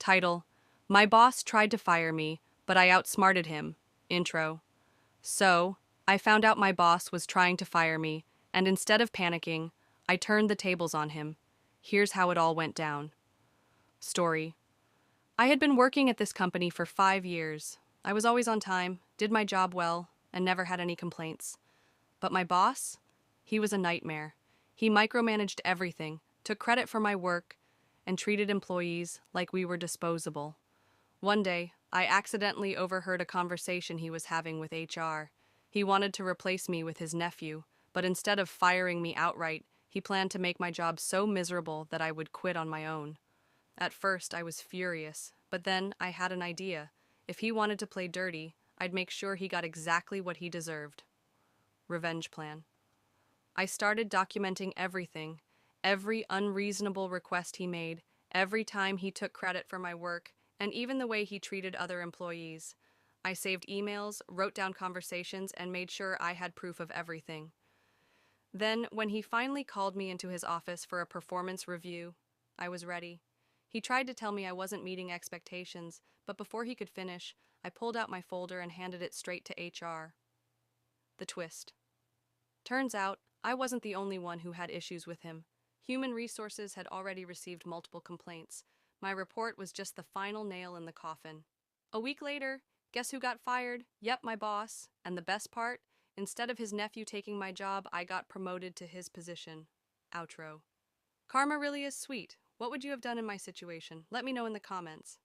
Title: My boss tried to fire me, but I outsmarted him. Intro. So, I found out my boss was trying to fire me, and instead of panicking, I turned the tables on him. Here's how it all went down. Story: I had been working at this company for 5 years. I was always on time, did my job well, and never had any complaints. But my boss? He was a nightmare. He micromanaged everything, took credit for my work, and treated employees like we were disposable. One day, I accidentally overheard a conversation he was having with HR. He wanted to replace me with his nephew, but instead of firing me outright, he planned to make my job so miserable that I would quit on my own. At first, I was furious, but then I had an idea. If he wanted to play dirty, I'd make sure he got exactly what he deserved. Revenge plan. I started documenting everything, every unreasonable request he made, every time he took credit for my work, and even the way he treated other employees. I saved emails, wrote down conversations, and made sure I had proof of everything. Then, when he finally called me into his office for a performance review, I was ready. He tried to tell me I wasn't meeting expectations, but before he could finish, I pulled out my folder and handed it straight to HR. The twist. Turns out, I wasn't the only one who had issues with him. Human Resources had already received multiple complaints. My report was just the final nail in the coffin. A week later, guess who got fired? Yep, my boss. And the best part? Instead of his nephew taking my job, I got promoted to his position. Outro. Karma really is sweet. What would you have done in my situation? Let me know in the comments.